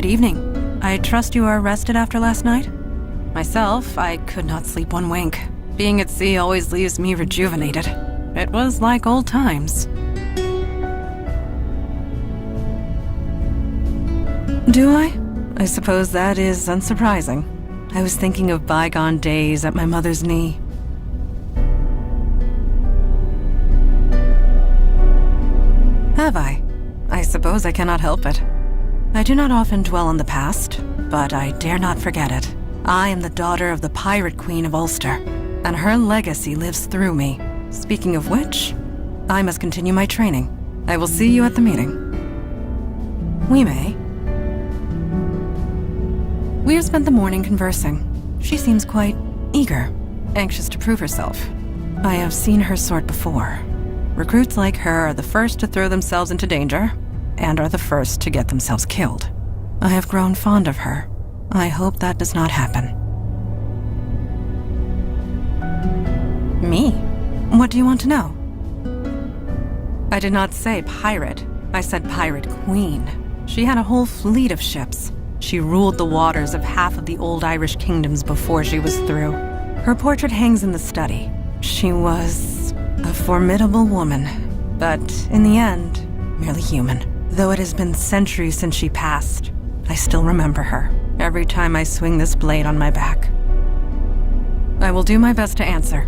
Good evening. I trust you are rested after last night? Myself, I could not sleep one wink. Being at sea always leaves me rejuvenated. It was like old times. Do I? I suppose that is unsurprising. I was thinking of bygone days at my mother's knee. Have I? I suppose I cannot help it. I do not often dwell on the past, but I dare not forget it. I am the daughter of the Pirate Queen of Ulster, and her legacy lives through me. Speaking of which, I must continue my training. I will see you at the meeting. We may. We have spent the morning conversing. She seems quite eager, anxious to prove herself. I have seen her sort before. Recruits like her are the first to throw themselves into danger, and are the first to get themselves killed. I have grown fond of her. I hope that does not happen. Me? What do you want to know? I did not say pirate. I said pirate queen. She had a whole fleet of ships. She ruled the waters of half of the old Irish kingdoms before she was through. Her portrait hangs in the study. She was a formidable woman, but in the end, merely human. Though it has been centuries since she passed, I still remember her every time I swing this blade on my back. I will do my best to answer.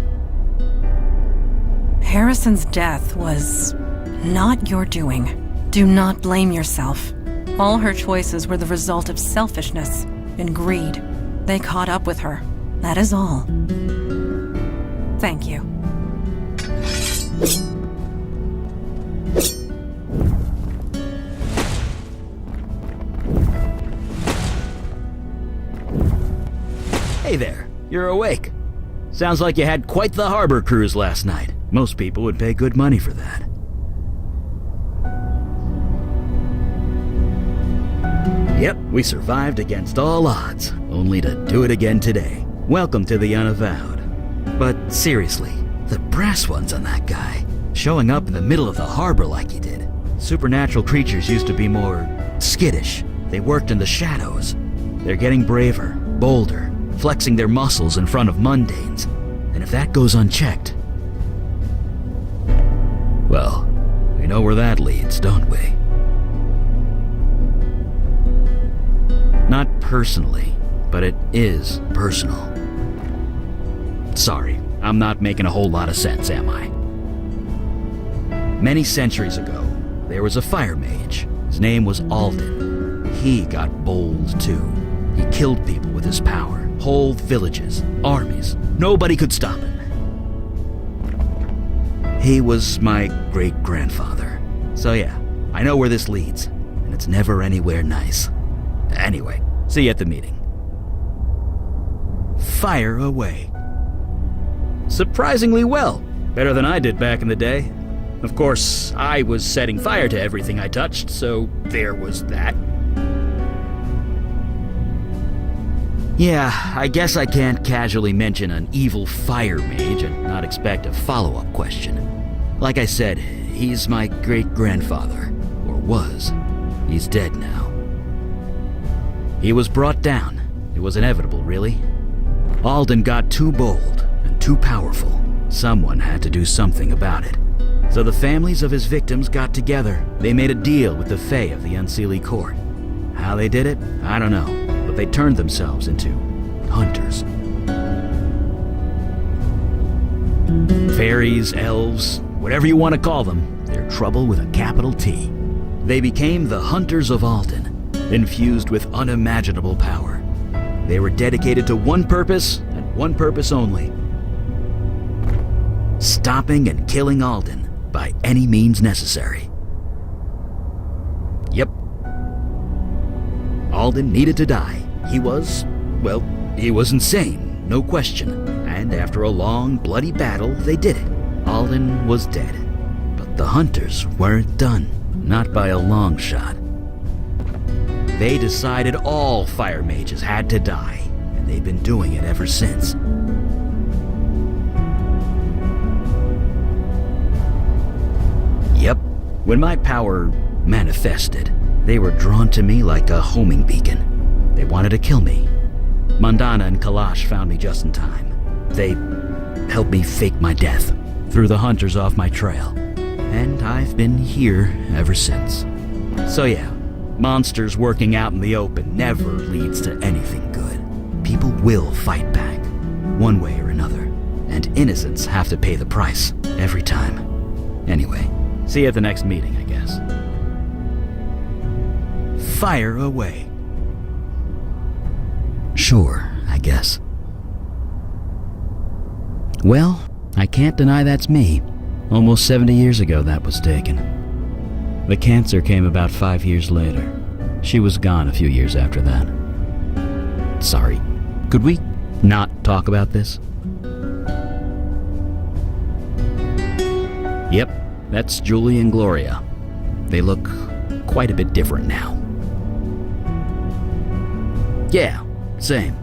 Harrison's death was not your doing. Do not blame yourself. All her choices were the result of selfishness and greed. They caught up with her. That is all. Thank you. Hey there, you're awake. Sounds like you had quite the harbor cruise last night. Most people would pay good money for that. Yep, we survived against all odds, only to do it again today. Welcome to the Unavowed. But seriously, the brass ones on that guy, showing up in the middle of the harbor like he did. Supernatural creatures used to be more skittish. They worked in the shadows. They're getting braver, bolder, flexing their muscles in front of mundanes. And if that goes unchecked, well, we know where that leads, don't we? Not personally, but it is personal. Sorry, I'm not making a whole lot of sense, am I? Many centuries ago, there was a fire mage. His name was Alden. He got bold too. He killed people with his power. Whole villages, armies. Nobody could stop him. He was my great-grandfather. So yeah, I know where this leads, and it's never anywhere nice. Anyway, see you at the meeting. Fire away. Surprisingly well. Better than I did back in the day. Of course, I was setting fire to everything I touched, so there was that. Yeah, I guess I can't casually mention an evil fire mage and not expect a follow-up question. Like I said, he's my great-grandfather, or was. He's dead now. He was brought down. It was inevitable, really. Alden got too bold and too powerful. Someone had to do something about it. So the families of his victims got together. They made a deal with the Fae of the Unseelie Court. How they did it, I don't know. But they turned themselves into hunters. Fairies, elves, whatever you want to call them, they're trouble with a capital T. They became the Hunters of Alden, infused with unimaginable power. They were dedicated to one purpose, and one purpose only. Stopping and killing Alden by any means necessary. Yep. Alden needed to die. He was insane, no question. And after a long, bloody battle, they did it. Alden was dead. But the Hunters weren't done, not by a long shot. They decided all fire mages had to die, and they've been doing it ever since. Yep, when my power manifested, They were drawn to me like a homing beacon. They wanted to kill me. Mandana and Kalash found me just in time. They helped me fake my death, threw the hunters off my trail, and I've been here ever since. So yeah, monsters working out in the open never leads to anything good. People will fight back, one way or another, and innocents have to pay the price every time. Anyway, see you at the next meeting, I guess. Fire away. Sure, I guess. Well, I can't deny that's me. Almost 70 years ago that was taken. The cancer came about 5 years later. She was gone a few years after that. Sorry, could we not talk about this? Yep, that's Julie and Gloria. They look quite a bit different now. Yeah, same.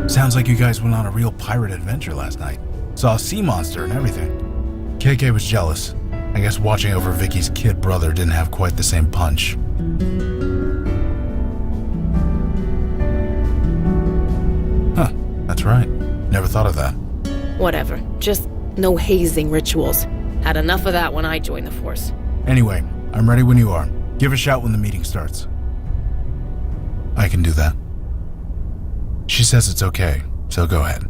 Sounds like you guys went on a real pirate adventure last night. Saw a sea monster and everything. KK was jealous. I guess watching over Vicky's kid brother didn't have quite the same punch. Huh, that's right. Never thought of that. Whatever. Just no hazing rituals. Had enough of that when I joined the force. Anyway, I'm ready when you are. Give a shout when the meeting starts. I can do that. She says it's okay, so go ahead.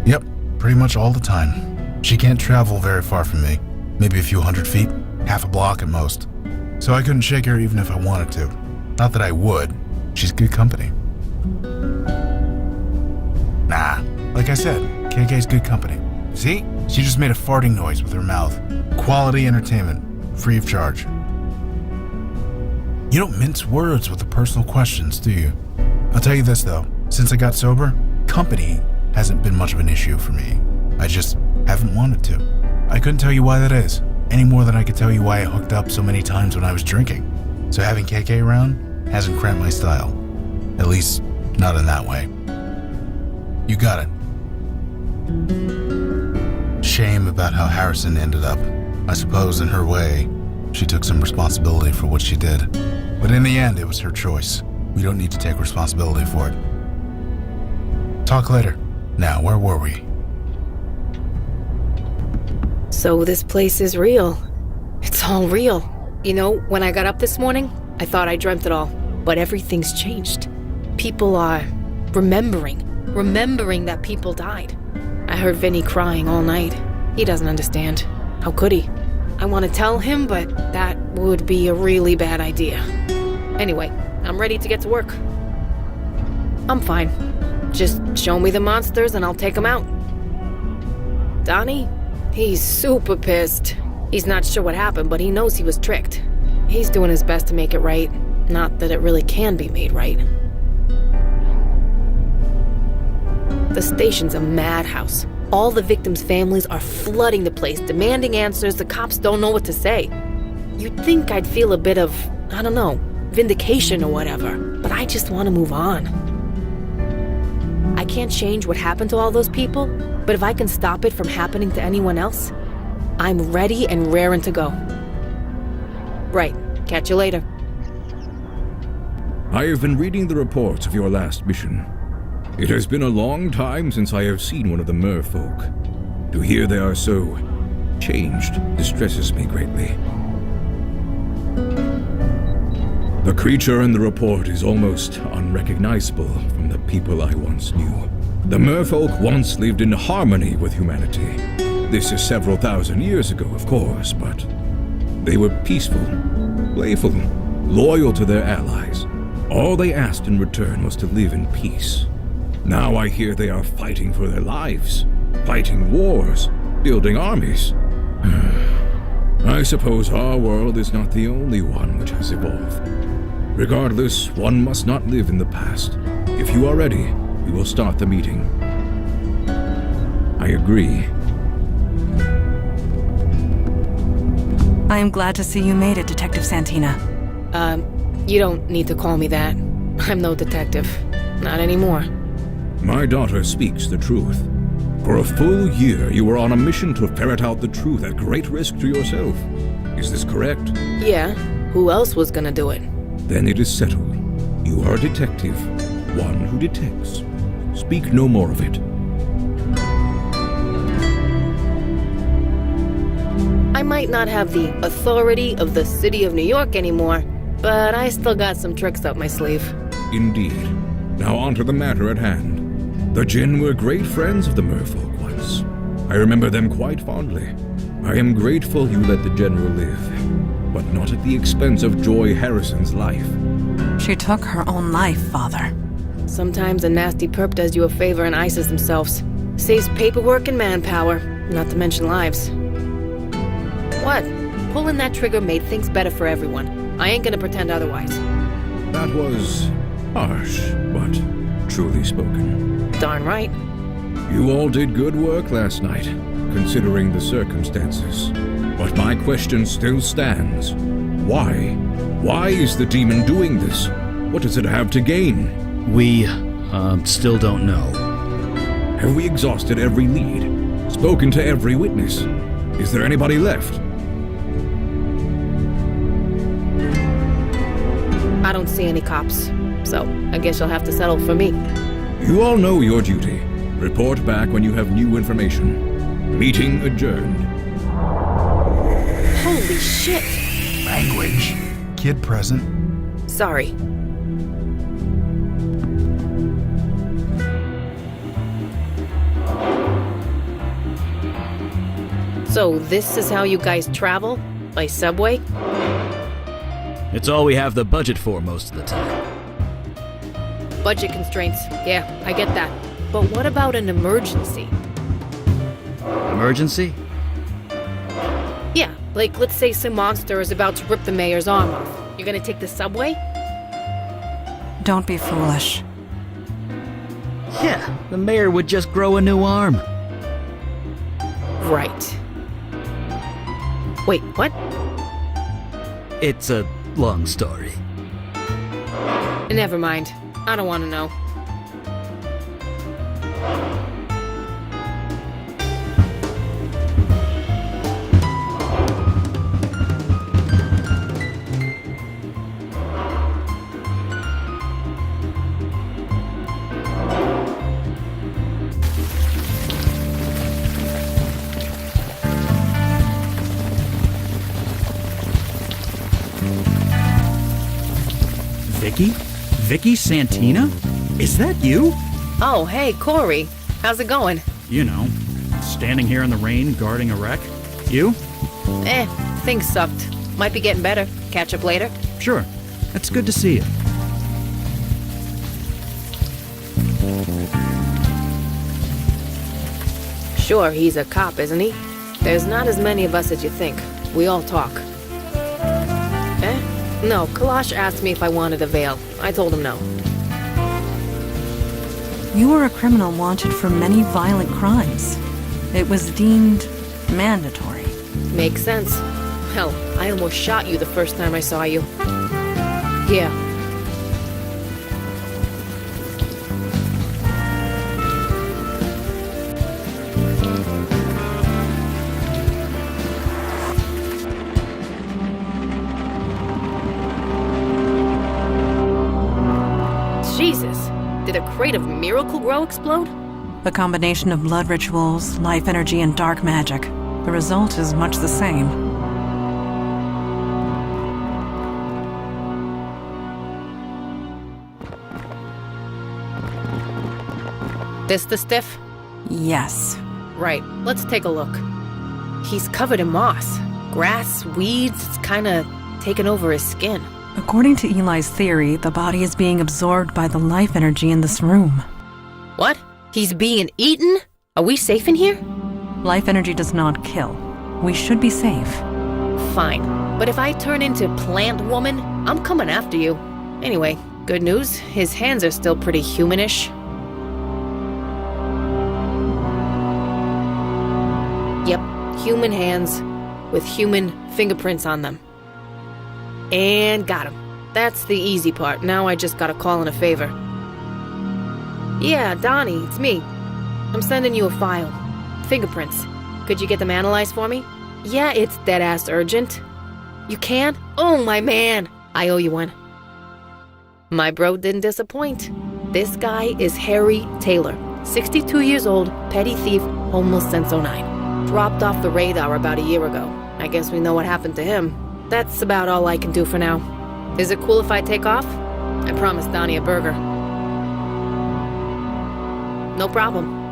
Yep, pretty much all the time. She can't travel very far from me. Maybe a few 100 feet, half a block at most. So I couldn't shake her even if I wanted to. Not that I would. She's good company. Nah, like I said, KK's good company. See? She just made a farting noise with her mouth. Quality entertainment, free of charge. You don't mince words with the personal questions, do you? I'll tell you this though, since I got sober, company hasn't been much of an issue for me. I just haven't wanted to. I couldn't tell you why that is, any more than I could tell you why I hooked up so many times when I was drinking. So having KK around hasn't cramped my style. At least, not in that way. You got it. Shame about how Harrison ended up. I suppose in her way, she took some responsibility for what she did. But in the end, it was her choice. We don't need to take responsibility for it. Talk later. Now, where were we? So this place is real. It's all real. You know, when I got up this morning, I thought I dreamt it all. But everything's changed. People are remembering that people died. I heard Vinny crying all night. He doesn't understand. How could he? I want to tell him, but that would be a really bad idea. Anyway, I'm ready to get to work. I'm fine. Just show me the monsters and I'll take them out. Donnie? He's super pissed. He's not sure what happened, but he knows he was tricked. He's doing his best to make it right. Not that it really can be made right. The station's a madhouse. All the victims' families are flooding the place, demanding answers. The cops don't know what to say. You'd think I'd feel a bit of, I don't know, vindication or whatever, but I just want to move on. I can't change what happened to all those people, but if I can stop it from happening to anyone else, I'm ready and raring to go. Right, catch you later. I have been reading the reports of your last mission. It has been a long time since I have seen one of the merfolk. To hear they are so changed distresses me greatly. The creature in the report is almost unrecognizable from the people I once knew. The merfolk once lived in harmony with humanity. This is several thousand years ago, of course, but they were peaceful, playful, loyal to their allies. All they asked in return was to live in peace. Now I hear they are fighting for their lives, fighting wars, building armies. I suppose our world is not the only one which has evolved. Regardless, one must not live in the past. If you are ready, we will start the meeting. I agree. I am glad to see you made it, Detective Santina. You don't need to call me that. I'm no detective. not anymore. My daughter speaks the truth. For a full year, you were on a mission to ferret out the truth at great risk to yourself. Is this correct? Yeah, who else was gonna do it? Then it is settled. You are a detective, one who detects. Speak no more of it. I might not have the authority of the city of New York anymore, but I still got some tricks up my sleeve. Indeed. Now on to the matter at hand. The Jinn were great friends of the merfolk once. I remember them quite fondly. I am grateful you let the General live, but not at the expense of Joy Harrison's life. She took her own life, Father. Sometimes a nasty perp does you a favor and ices themselves. Saves paperwork and manpower, not to mention lives. What? Pulling that trigger made things better for everyone. I ain't gonna pretend otherwise. That was harsh, but truly spoken. Darn right. You all did good work last night, considering the circumstances. But my question still stands. Why? Why is the demon doing this? What does it have to gain? We, still don't know. Have we exhausted every lead? Spoken to every witness? Is there anybody left? I don't see any cops, so I guess you'll have to settle for me. You all know your duty. Report back when you have new information. Meeting adjourned. Holy shit! Language. Kid present. Sorry. So this is how you guys travel? By subway? It's all we have the budget for most of the time. Budget constraints. Yeah, I get that. But what about an emergency? Emergency? Yeah, like let's say some monster is about to rip the mayor's arm off. You're gonna take the subway? Don't be foolish. Yeah, the mayor would just grow a new arm. Right. Wait, what? It's a long story. Never mind. I don't want to know. Vicky? Vicky Santina? Is that you? Oh, hey, Corey. How's it going? You know, standing here in the rain, guarding a wreck. You? Things sucked. Might be getting better. Catch up later? Sure. It's good to see you. Sure, he's a cop, isn't he? There's not as many of us as you think. We all talk. No, Kalash asked me if I wanted a veil. I told him no. You were a criminal wanted for many violent crimes. It was deemed mandatory. Makes sense. Hell, I almost shot you the first time I saw you. Yeah. Jesus, did a crate of Miracle Grow explode? A combination of blood rituals, life energy, and dark magic. The result is much the same. This the stiff? Yes. Right, let's take a look. He's covered in moss. Grass, weeds, it's kinda taken over his skin. According to Eli's theory, the body is being absorbed by the life energy in this room. What? He's being eaten? Are we safe in here? Life energy does not kill. We should be safe. Fine. But if I turn into Plant Woman, I'm coming after you. Anyway, good news, his hands are still pretty humanish. Yep, human hands with human fingerprints on them. And got him. That's the easy part. Now I just gotta call in a favor. Yeah, Donnie, it's me. I'm sending you a file. Fingerprints. Could you get them analyzed for me? Yeah, it's dead-ass urgent. You can? Oh, my man! I owe you one. My bro didn't disappoint. This guy is Harry Taylor. 62 years old, petty thief, homeless since '09. Dropped off the radar about a year ago. I guess we know what happened to him. That's about all I can do for now. Is it cool if I take off? I promised Donnie a burger. No problem.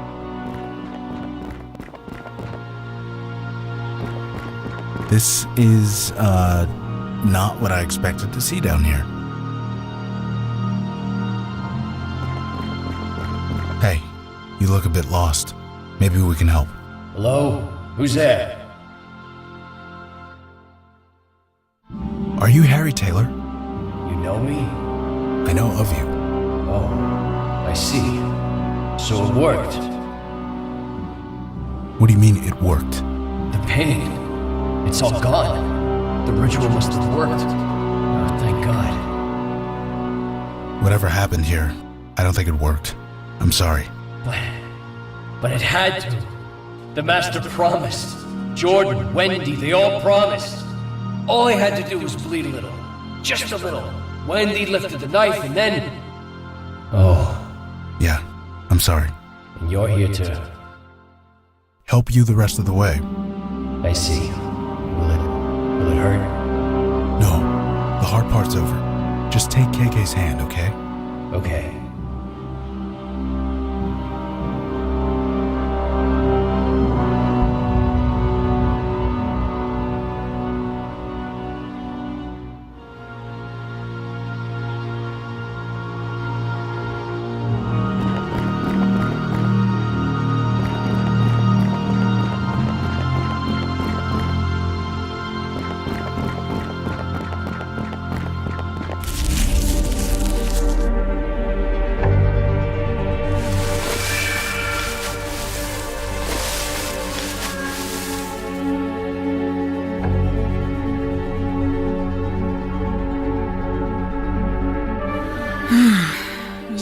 This is, not what I expected to see down here. Hey, you look a bit lost. Maybe we can help. Hello? Who's there? Are you Harry Taylor? You know me? I know of you. Oh, I see. So it worked. What do you mean it worked? The pain. It's all gone. The ritual must have worked. Oh, thank God. Whatever happened here, I don't think it worked. I'm sorry. But it had to. The Master promised. Jordan, Wendy, they all promised. All I had to do was bleed a little. Just a little. Wendy lifted the knife and then... Oh. Yeah, I'm sorry. And you're here to... Help you the rest of the way. I see. Will it hurt? No, the hard part's over. Just take KK's hand, okay? Okay.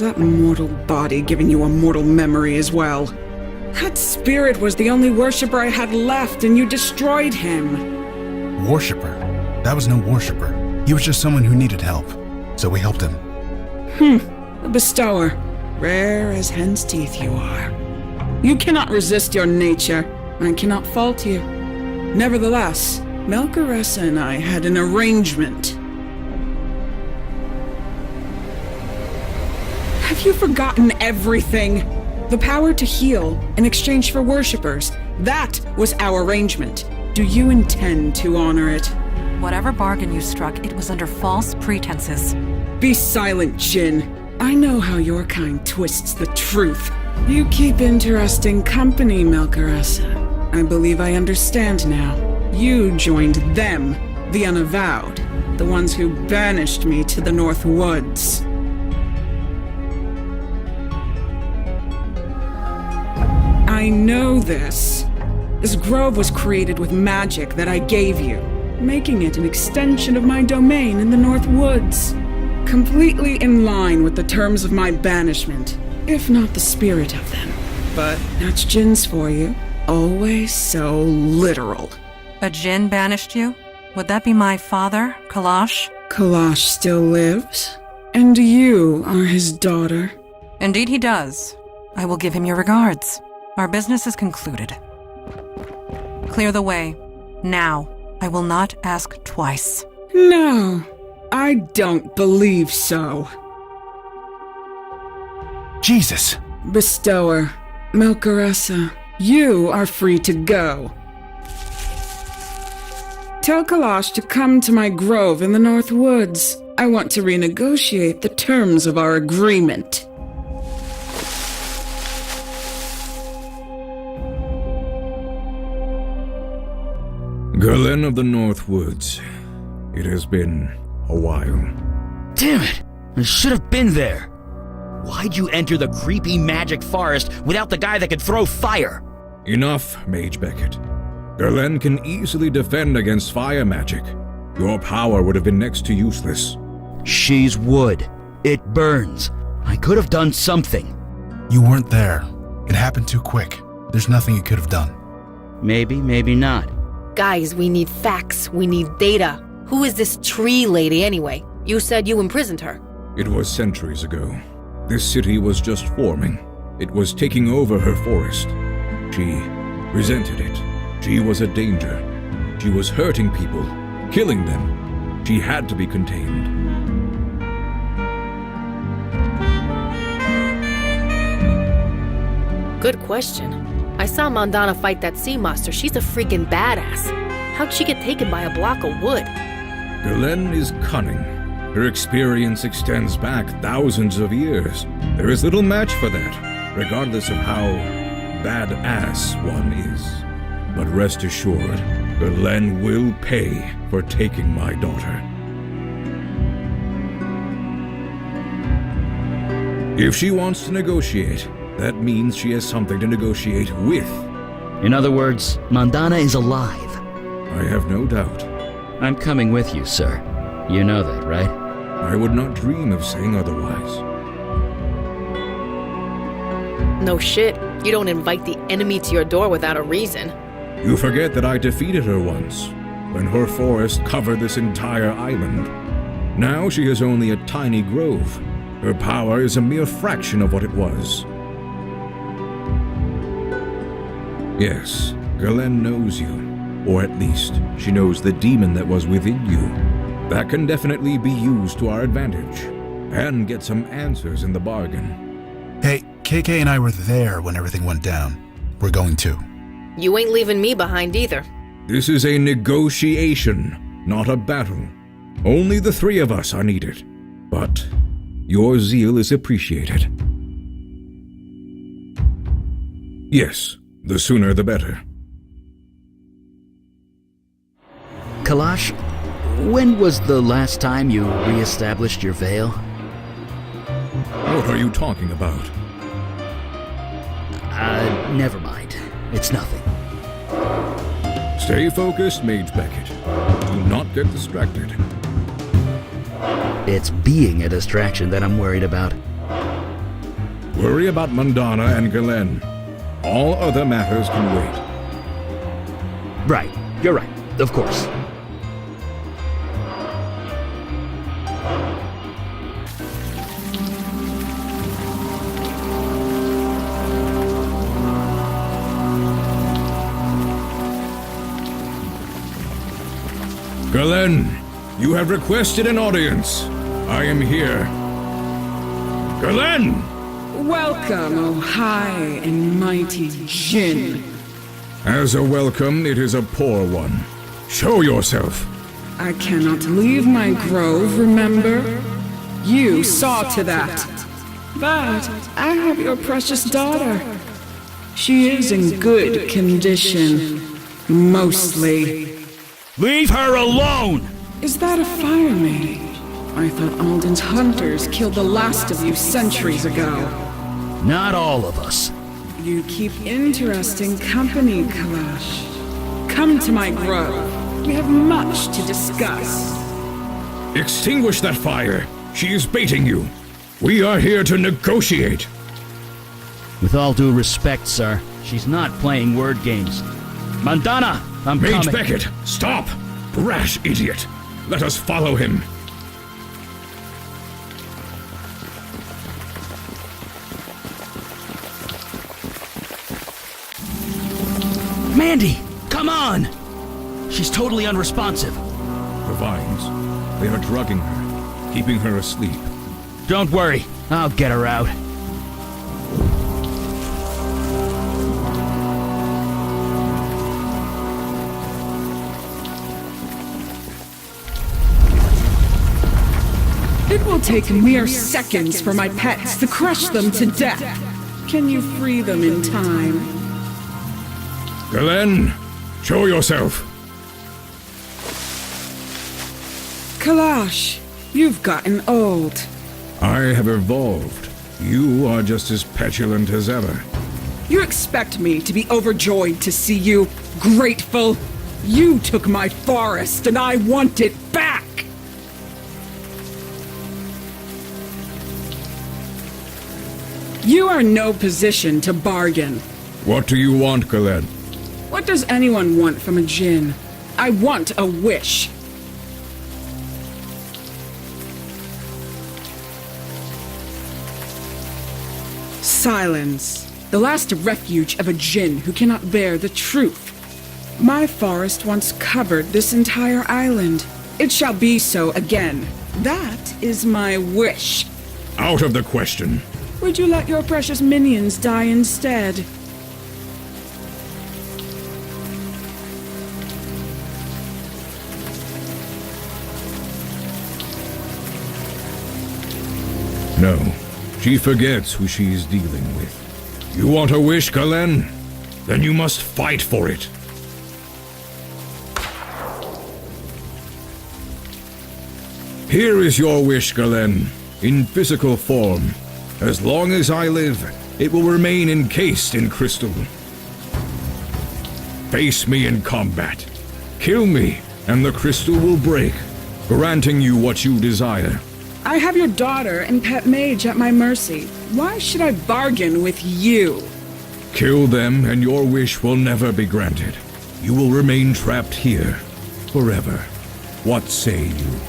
That mortal body giving you a mortal memory as well. That spirit was the only worshipper I had left, and you destroyed him. Worshipper? That was no worshipper. He was just someone who needed help. So we helped him. A bestower. Rare as hen's teeth you are. You cannot resist your nature. I cannot fault you. Nevertheless, Melchoressa and I had an arrangement. Have you forgotten everything? The power to heal in exchange for worshippers. That was our arrangement. Do you intend to honor it? Whatever bargain you struck, it was under false pretenses. Be silent, Jinn. I know how your kind twists the truth. You keep interesting company, Melchoressa. I believe I understand now. You joined them, the Unavowed, the ones who banished me to the North Woods. I know this. This grove was created with magic that I gave you, making it an extension of my domain in the North Woods. Completely in line with the terms of my banishment, if not the spirit of them. But that's Jinn's for you. Always so literal. A Jinn banished you? Would that be my father, Kalash? Kalash still lives, and you are his daughter. Indeed he does. I will give him your regards. Our business is concluded. Clear the way. Now. I will not ask twice. No, I don't believe so. Jesus! Bestower, Melchoressa, you are free to go. Tell Kalash to come to my grove in the North Woods. I want to renegotiate the terms of our agreement. Gerlen of the North Woods. It has been a while. Damn it! I should have been there! Why'd you enter the creepy magic forest without the guy that could throw fire? Enough, Mage Beckett. Gerlen can easily defend against fire magic. Your power would have been next to useless. She's wood. It burns. I could have done something. You weren't there. It happened too quick. There's nothing you could have done. Maybe, maybe not. Guys, we need facts. We need data. Who is this tree lady anyway? You said you imprisoned her. It was centuries ago. This city was just forming. It was taking over her forest. She resented it. She was a danger. She was hurting people, killing them. She had to be contained. Good question. I saw Mandana fight that sea monster. She's a freaking badass. How'd she get taken by a block of wood? Galen is cunning. Her experience extends back thousands of years. There is little match for that, regardless of how badass one is. But rest assured, Galen will pay for taking my daughter. If she wants to negotiate, that means she has something to negotiate with. In other words, Mandana is alive. I have no doubt. I'm coming with you, sir. You know that, right? I would not dream of saying otherwise. No shit. You don't invite the enemy to your door without a reason. You forget that I defeated her once, when her forest covered this entire island. Now she is only a tiny grove. Her power is a mere fraction of what it was. Yes, Galen knows you. Or at least, she knows the demon that was within you. That can definitely be used to our advantage. And get some answers in the bargain. Hey, KK and I were there when everything went down. We're going too. You ain't leaving me behind either. This is a negotiation, not a battle. Only the three of us are needed. But your zeal is appreciated. Yes, the sooner the better. Kalash, when was the last time you re-established your veil? What are you talking about? Never mind. It's nothing. Stay focused, Mage Beckett. Do not get distracted. It's being a distraction that I'm worried about. Worry about Mandana and Galen. All other matters can wait. Right. You're right. Of course. Galen, you have requested an audience. I am here. Galen! Welcome, O high and mighty Jinn. As a welcome, it is a poor one. Show yourself. I cannot leave my grove, remember? You saw to that. But I have your precious daughter. She is in good condition. Mostly. Leave her alone! Is that a fire mage? I thought Alden's hunters killed the last of you centuries ago. Not all of us. You keep interesting company, Kalash. Come to my grove. We have much to discuss. Extinguish that fire. She is baiting you. We are here to negotiate. With all due respect, sir, she's not playing word games. Mandana, I'm Mage coming. Beckett, stop! Brash idiot! Let us follow him. Mandy, come on! She's totally unresponsive. The vines. They are drugging her, keeping her asleep. Don't worry, I'll get her out. It will take mere seconds for my pets to crush them to death. Can you free them in time? Galen, show yourself. Kalash, you've gotten old. I have evolved. You are just as petulant as ever. You expect me to be overjoyed to see you grateful? You took my forest and I want it back! You are in no position to bargain. What do you want, Galen? What does anyone want from a Jinn? I want a wish. Silence. The last refuge of a Jinn who cannot bear the truth. My forest once covered this entire island. It shall be so again. That is my wish. Out of the question. Would you let your precious minions die instead? No. She forgets who she is dealing with. You want a wish, Galen? Then you must fight for it. Here is your wish, Galen, in physical form. As long as I live, it will remain encased in crystal. Face me in combat. Kill me, and the crystal will break, granting you what you desire. I have your daughter and pet mage at my mercy. Why should I bargain with you? Kill them, and your wish will never be granted. You will remain trapped here, forever. What say you?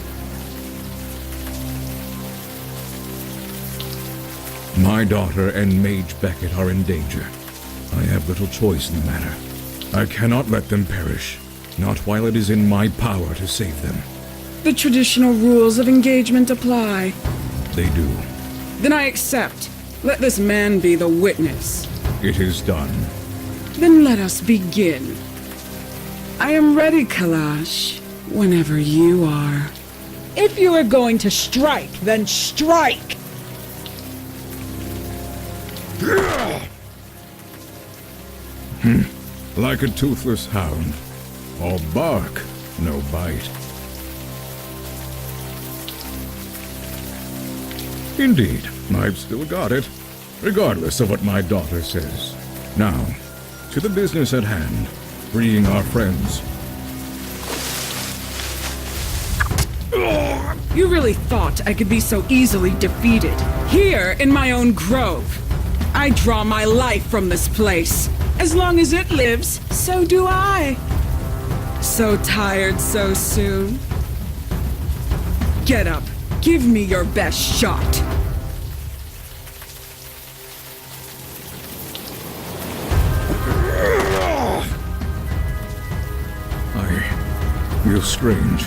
My daughter and Mage Beckett are in danger. I have little choice in the matter. I cannot let them perish, not while it is in my power to save them. The traditional rules of engagement apply. They do. Then I accept. Let this man be the witness. It is done. Then let us begin. I am ready, Kalash, whenever you are. If you are going to strike, then strike! Like a toothless hound. All bark, no bite. Indeed, I've still got it, regardless of what my daughter says. Now, to the business at hand, freeing our friends. You really thought I could be so easily defeated? Here, in my own grove. I draw my life from this place. As long as it lives, so do I. So tired so soon? Get up. Give me your best shot. I feel strange.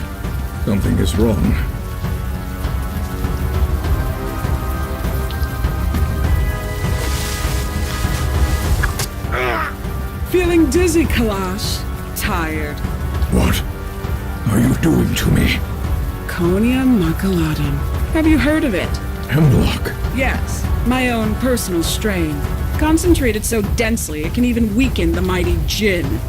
Something is wrong. Feeling dizzy, Kalash. Tired. What are you doing to me? Konia Makaladan. Have you heard of it? Hemlock. Yes, my own personal strain. Concentrated so densely it can even weaken the mighty Jinn.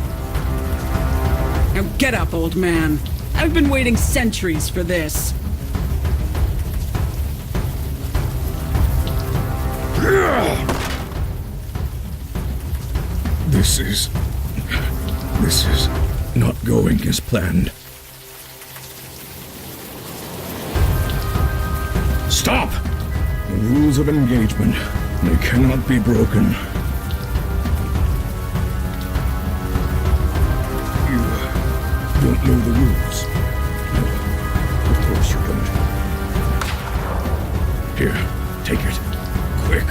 Now get up, old man. I've been waiting centuries for this. This is not going as planned. Stop! The rules of engagement, they cannot be broken. You don't know the rules. No, of course you don't. Here, take it. Quick.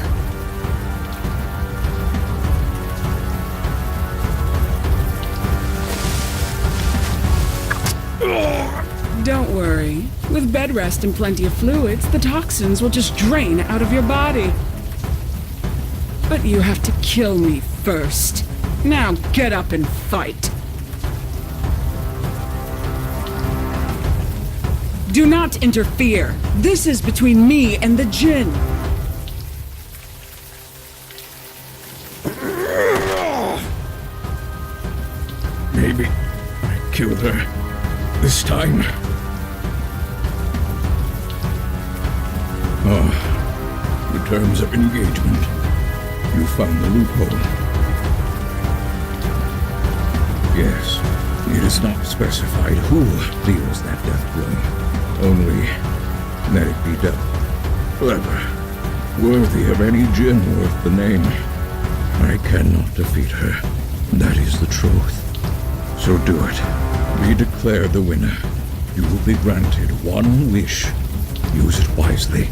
Don't worry. With bed rest and plenty of fluids, the toxins will just drain out of your body. But you have to kill me first. Now get up and fight. Do not interfere. This is between me and the Jinn. Maybe I killed her this time. The terms of engagement. You found the loophole. Yes, it is not specified who deals that death blow. Only that it be dealt clever worthy of any Jinn worth the name. I cannot defeat her. That is the truth. So do it. Be declared the winner. You will be granted one wish. Use it wisely.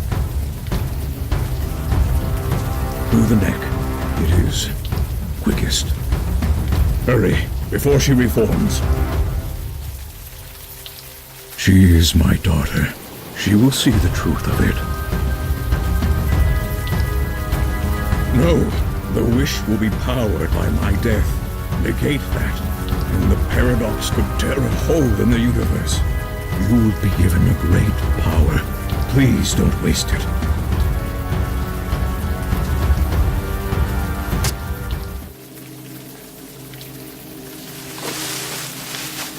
Through the neck. It is quickest. Hurry, before she reforms. She is my daughter. She will see the truth of it. No, the wish will be powered by my death. Negate that, and the paradox could tear a hole in the universe. You will be given a great power. Please don't waste it.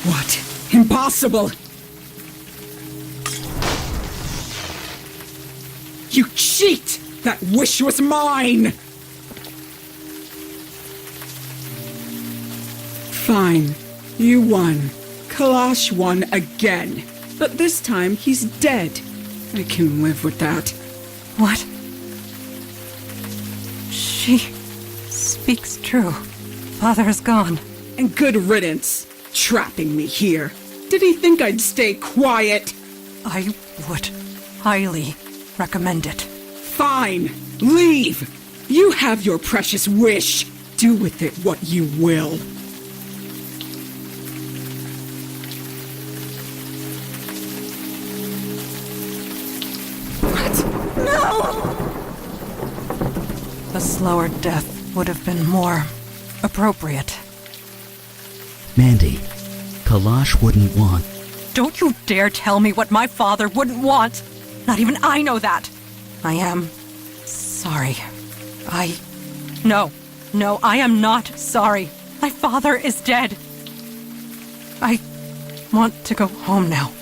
What? Impossible! You cheat! That wish was mine! Fine. You won. Kalash won again. But this time, he's dead. I can live with that. What? She speaks true. Father is gone. And good riddance. Trapping me here. Did he think I'd stay quiet? I would highly recommend it. Fine. Leave. You have your precious wish. Do with it what you will. A slower death would have been more appropriate. Mandy, Kalash wouldn't want... Don't you dare tell me what my father wouldn't want! Not even I know that! I am... sorry. No, I am not sorry. My father is dead. I want to go home now.